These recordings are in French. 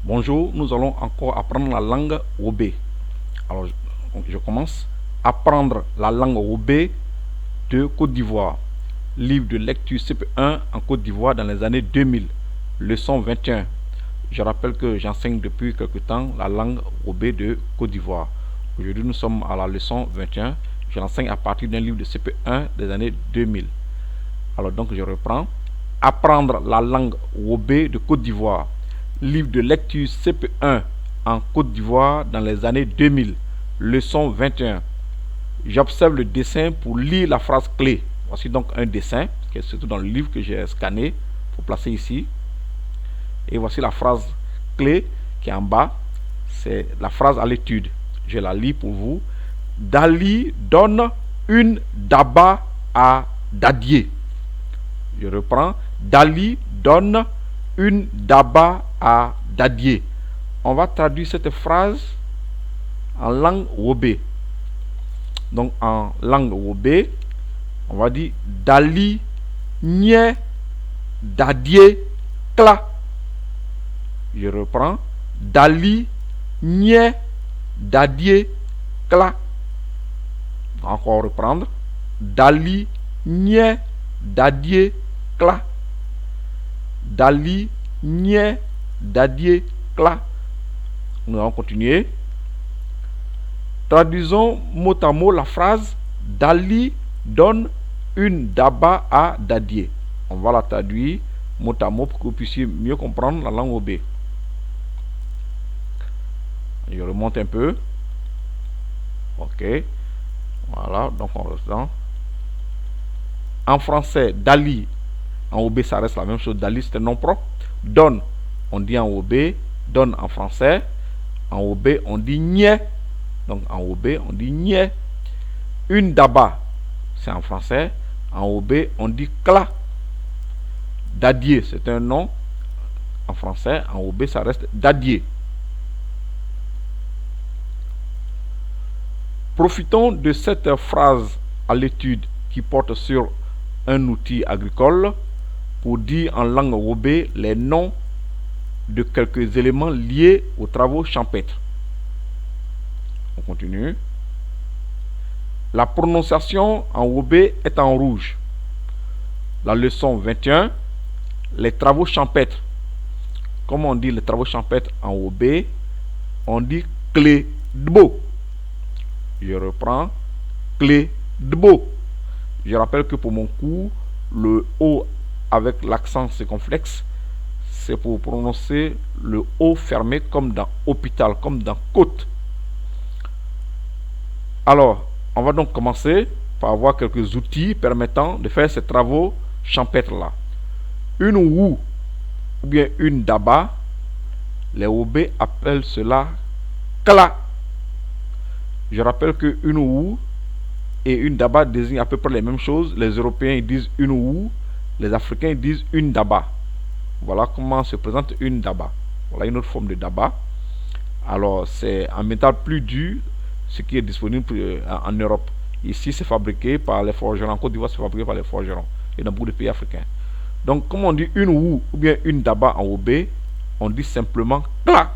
Bonjour, nous allons encore apprendre la langue Wobé. Alors, je commence. Apprendre la langue Wobé de Côte d'Ivoire. Livre de lecture CP1 en Côte d'Ivoire dans les années 2000. Leçon 21. Je rappelle que j'enseigne depuis quelque temps la langue Wobé de Côte d'Ivoire. Aujourd'hui, nous sommes à la leçon 21. Je l'enseigne à partir d'un livre de CP1 des années 2000. Alors, donc, je reprends. Apprendre la langue Wobé de Côte d'Ivoire. Livre de lecture CP1 en Côte d'Ivoire dans les années 2000. Leçon 21. J'observe le dessin pour lire la phrase clé. Voici donc un dessin, qui est surtout dans le livre que j'ai scanné pour placer ici. Et voici la phrase clé qui est en bas. C'est la phrase à l'étude. Je la lis pour vous. Dali donne une daba à Dadier. Je reprends. Dali donne une daba à Dadier. On va traduire cette phrase en langue Wobé. Donc en langue Wobé, on va dire Dali nye Dadier kla. Je reprends. Dali nye Dadier kla. Encore reprendre. Dali nye Dadier kla. Dali nye Dadier kla. Nous allons continuer. Traduisons mot à mot la phrase Dali donne une daba à Dadier. On va la traduire mot à mot pour que vous puissiez mieux comprendre la langue Wobé. Je remonte un peu. Ok. Voilà, donc on reste dans. En français, Dali, en Wobé ça reste la même chose. Dali c'est un nom propre. Donne, on dit en Wobé, donne en français. En Wobé, on dit nye. Donc en Wobé, on dit nye. Une daba, c'est en français. En Wobé, on dit kla. Dadier, c'est un nom. En français, en Wobé, ça reste Dadier. Profitons de cette phrase à l'étude qui porte sur un outil agricole pour dire en langue Wobé les noms de quelques éléments liés aux travaux champêtres. On continue. La prononciation en Wobé est en rouge. La leçon 21, les travaux champêtres. Comment on dit les travaux champêtres en Wobé? On dit clé dbo. Je reprends. Clé dbo. Je rappelle que pour mon cours, le O avec l'accent circonflexe, c'est pour prononcer le O fermé comme dans hôpital, comme dans côte. Alors, on va donc commencer par avoir quelques outils permettant de faire ces travaux champêtres-là. Une wou ou bien une daba, les Wobé appellent cela kla. Je rappelle que une wou et une daba désignent à peu près les mêmes choses. Les Européens disent une wou, les Africains disent une daba. Voilà comment se présente une daba. Voilà une autre forme de daba. Alors, c'est un métal plus dur, ce qui est disponible en Europe. Ici, c'est fabriqué par les forgerons. En Côte d'Ivoire, c'est fabriqué par les forgerons. Et dans beaucoup de pays africains. Donc, comme on dit une wou ou bien une daba en Wobé, on dit simplement kla.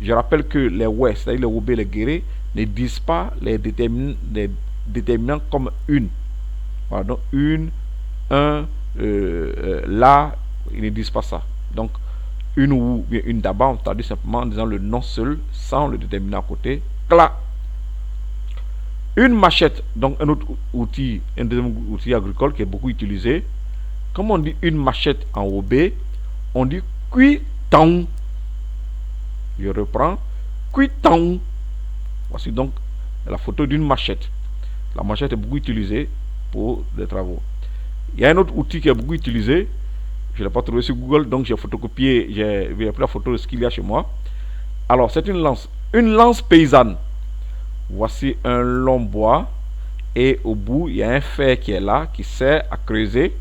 Je rappelle que les Ouest, c'est-à-dire les Wobé, les Guérés, ne disent pas les déterminants comme une. Voilà, donc une, un, là, ils ne disent pas ça. Donc, une ou bien une daba, on traduit simplement en disant le nom seul, sans le déterminant à côté. Kla. Une machette, donc un autre outil, un deuxième outil agricole qui est beaucoup utilisé. Comme on dit une machette en Wobé, on dit kuitang. Je reprends. Kuitang. Voici donc la photo d'une machette. La machette est beaucoup utilisée pour des travaux. Il y a un autre outil qui est beaucoup utilisé. Je ne l'ai pas trouvé sur Google, donc j'ai photocopié, j'ai pris la photo de ce qu'il y a chez moi. Alors, c'est une lance. Une lance paysanne. Voici un long bois. Et au bout, il y a un fer qui est là, qui sert à creuser,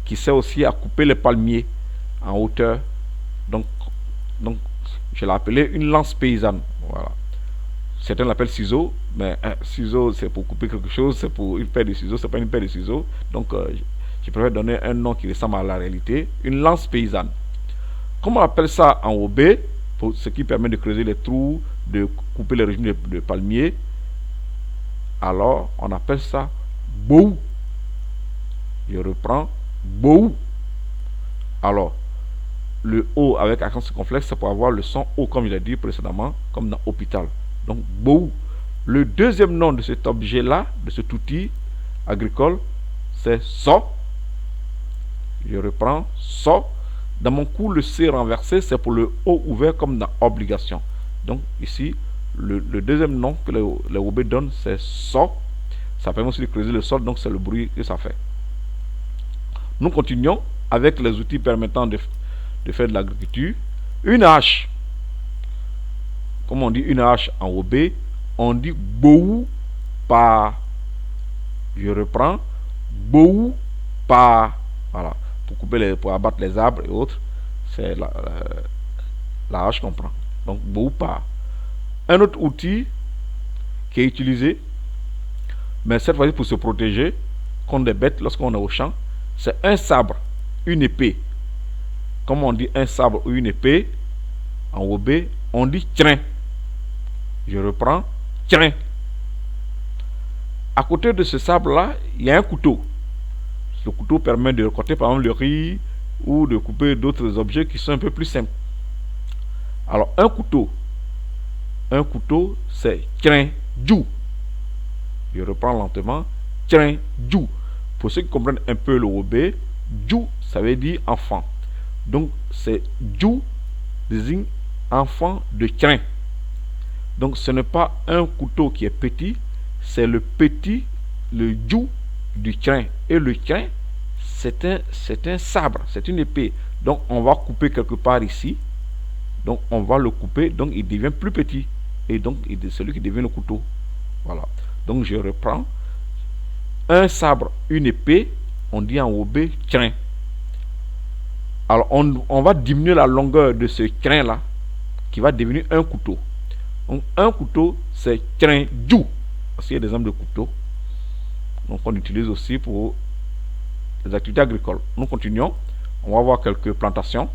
qui sert aussi à couper les palmiers en hauteur. Donc je l'ai appelé une lance paysanne. Voilà. Certains l'appellent ciseaux, mais ciseaux, c'est pour couper quelque chose, c'est pour une paire de ciseaux, c'est pas une paire de ciseaux. Donc, je préfère donner un nom qui ressemble à la réalité. Une lance paysanne. Comment on appelle ça en Wobé? ce qui permet de creuser les trous, de couper les régimes de palmiers. Alors, on appelle ça bou. Je reprends, bou. Alors, le O avec accent circonflexe, c'est pour avoir le son O, comme je l'ai dit précédemment, comme dans hôpital. Donc, bou. Le deuxième nom de cet objet-là, de cet outil agricole, c'est so. Je reprends, so. Dans mon cours, le C renversé, c'est pour le O ouvert comme dans obligation. Donc, ici, le deuxième nom que les OB donnent, c'est so. Ça permet aussi de creuser le sol, donc c'est le bruit que ça fait. Nous continuons avec les outils permettant de faire de l'agriculture. Une hache. Comme on dit une hache en OB, on dit bou pa. Je reprends, bou pa. Voilà. Pour couper pour abattre les arbres et autres, c'est la hache qu'on prend. Donc bou pa. Un autre outil qui est utilisé, mais cette fois-ci pour se protéger contre des bêtes lorsqu'on est au champ, c'est un sabre, une épée. Comme on dit un sabre ou une épée, en OB, on dit train. Je reprends, train. À côté de ce sabre-là, il y a un couteau. Le couteau permet de corter par exemple le riz ou de couper d'autres objets qui sont un peu plus simples. Alors, un couteau, c'est train du. Je reprends lentement, train du. Pour ceux qui comprennent un peu le OB, du, ça veut dire enfant. Donc, c'est du désigne enfant de train. Donc, ce n'est pas un couteau qui est petit, c'est le petit, le du du train. Et le train, c'est un sabre, c'est une épée. Donc, on va couper quelque part ici. Donc, on va le couper, donc il devient plus petit. Et donc, c'est celui qui devient le couteau. Voilà. Donc, je reprends. Un sabre, une épée, on dit en OB, train. Alors, on va diminuer la longueur de ce train-là, qui va devenir un couteau. Donc, un couteau, c'est train du. Parce qu'il y a des exemples de couteaux. Donc, on utilise aussi pour les activités agricoles. Nous continuons. On va voir quelques plantations.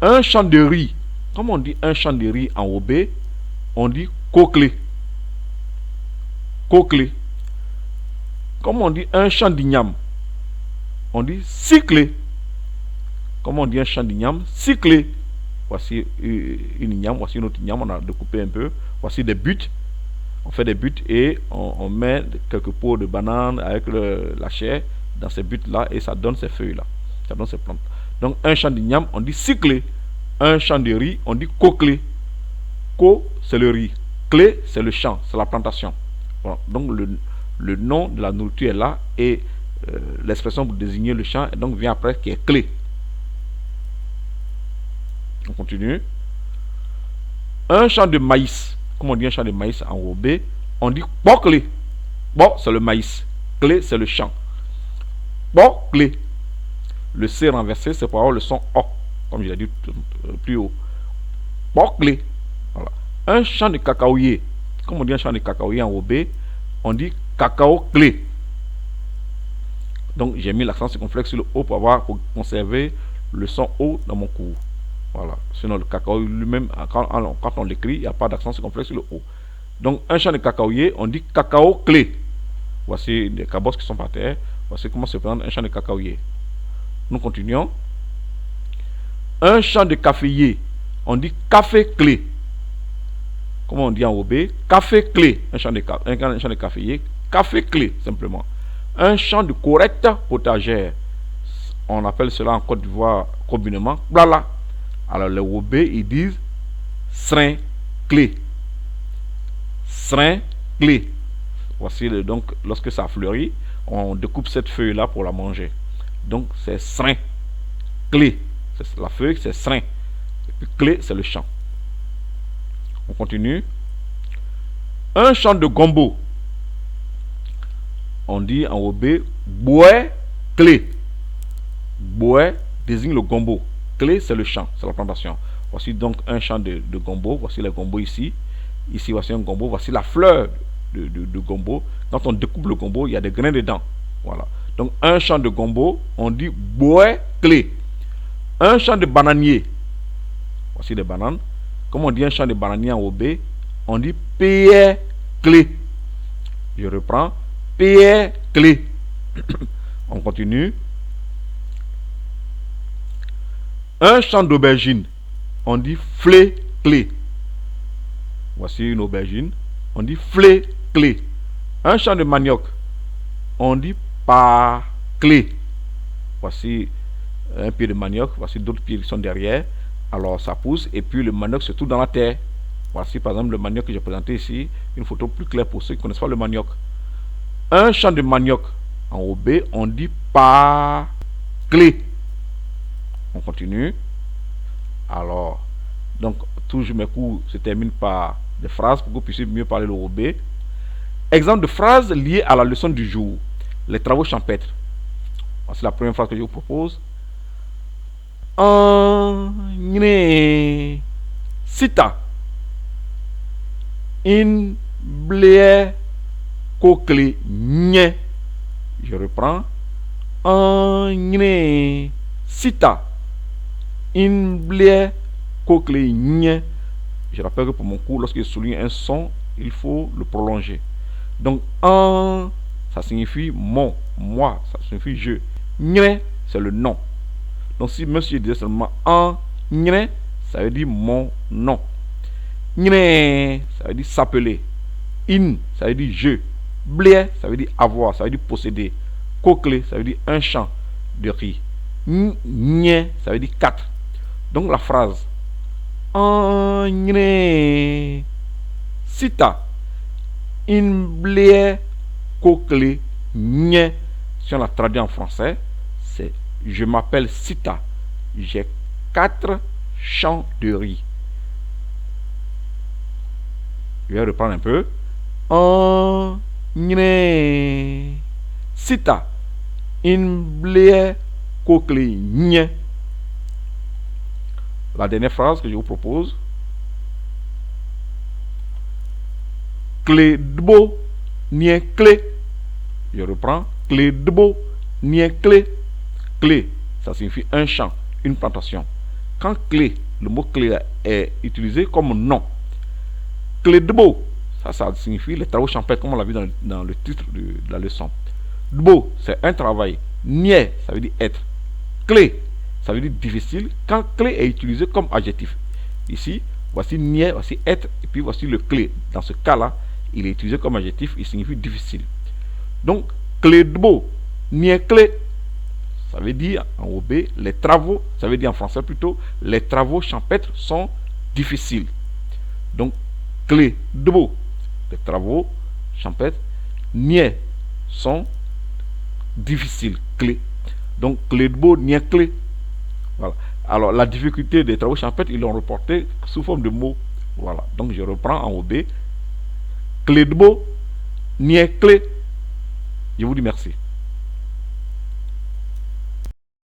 Un champ de riz. Comme on dit un champ de riz en OB, on dit coquelé. Coquelé. Comme on dit un champ d'igname, on dit cyclé. Comme on dit un champ d'igname, cyclé. Voici une igname, voici une autre igname, on a découpé un peu. Voici des buts. On fait des buts et on met quelques pots de bananes avec la chair dans ces buts-là et ça donne ces feuilles-là. Ça donne ces plantes. Donc un champ d'igname, on dit cyclé. Un champ de riz, on dit co-clé. Co, c'est le riz. Clé, c'est le champ, c'est la plantation. Voilà. Donc le nom de la nourriture est là et l'expression pour désigner le champ donc vient après qui est clé. On continue. Un champ de maïs. Comme on dit un champ de maïs en OB, on dit bo-clé. Bo, c'est le maïs. Clé, c'est le champ. Bo-clé. Le C renversé, c'est pour avoir le son O, comme je l'ai dit plus haut. Bo-clé. Voilà. Un champ de cacaoyer. Comme on dit un champ de cacaoyer en OB, on dit cacao-clé. Donc j'ai mis l'accent circonflexe sur le O pour conserver le son O dans mon cours. Voilà. Sinon le cacao lui-même, quand on l'écrit, il n'y a pas d'accent circonflexe sur le O. Donc un champ de cacaoyer, on dit cacao-clé. Voici des cabosses qui sont par terre. Voici comment se présente un champ de cacaoyer. Nous continuons. Un champ de caféier, on dit café-clé. Comment on dit en OB? Café-clé. Un champ de caféier, café-clé simplement. Un champ de correcte potagère, on appelle cela en Côte d'Ivoire communément blala. Alors les OB ils disent serin-clé. Serin-clé. Voici donc lorsque ça fleurit, on découpe cette feuille là pour la manger. Donc c'est serin-clé. La feuille c'est serin. Et puis clé c'est le champ. On continue. Un champ de gombo. On dit en OB bouet clé. Bouet désigne le gombo. Clé c'est le champ, c'est la plantation. Voici donc un champ de gombo. Voici les gombos ici. Ici voici un gombo. Voici la fleur de gombo. Quand on découpe le gombo, il y a des grains dedans. Voilà. Donc un champ de gombo, on dit bouet clé. Un champ de bananier. Voici des bananes. Comme on dit un champ de bananiers en OB, on dit pierre clé. Je reprends. Pierre clé. On continue. Un champ d'aubergine, on dit flé clé. Voici une aubergine, on dit flé clé. Un champ de manioc, on dit pas clé. Voici un pied de manioc, voici d'autres pieds qui sont derrière. Alors ça pousse et puis le manioc se trouve dans la terre. Voici par exemple le manioc que j'ai présenté ici, une photo plus claire pour ceux qui ne connaissent pas le manioc. Un champ de manioc en OB, on dit pas clé. On continue. Alors, donc, toujours mes cours se terminent par des phrases pour que vous puissiez mieux parler le OB. Exemple de phrases liées à la leçon du jour. Les travaux champêtres. C'est la première phrase que je vous propose. Sita. In blé cocle nye. Je reprends. Sita. In blé cocle nye. Je rappelle que pour mon cours, lorsque je souligne un son, il faut le prolonger. Donc, ça signifie mon, moi, ça signifie je. Nye, c'est le nom. Donc, si même si je disais seulement nye, ça veut dire mon nom. Nye, ça veut dire s'appeler. In, ça veut dire je. Blé, ça veut dire avoir, ça veut dire posséder. Cocle, ça veut dire un champ de riz. Nye, ça veut dire 4. Donc, la phrase Sita in blé cocle nye. Si on l'a traduit en français, c'est je m'appelle Sita. J'ai 4 champs de riz. Je vais reprendre un peu. Sita in blé cocle nye. La dernière phrase que je vous propose. Clé debo nie clé. Je reprends. Clé debo nie clé. Clé, ça signifie un champ, une plantation. Quand clé, le mot clé est utilisé comme nom. Clé debo, ça signifie les travaux champêtres, comme on l'a vu dans le titre de la leçon. Debo, c'est un travail. Nie, ça veut dire être. Clé, ça veut dire difficile quand clé est utilisé comme adjectif. Ici, voici nier, voici être, et puis voici le clé. Dans ce cas-là, il est utilisé comme adjectif, il signifie difficile. Donc, clé de beau, nier clé, ça veut dire en OB, les travaux, ça veut dire en français plutôt, les travaux champêtres sont difficiles. Donc, clé de beau, les travaux champêtres, nier sont difficiles, clé. Donc, clé de beau, nier clé. Voilà. Alors, la difficulté des travaux champêtres, ils l'ont reporté sous forme de mots. Voilà. Donc, je reprends en OB. Clé de beau, nier clé. Je vous dis merci.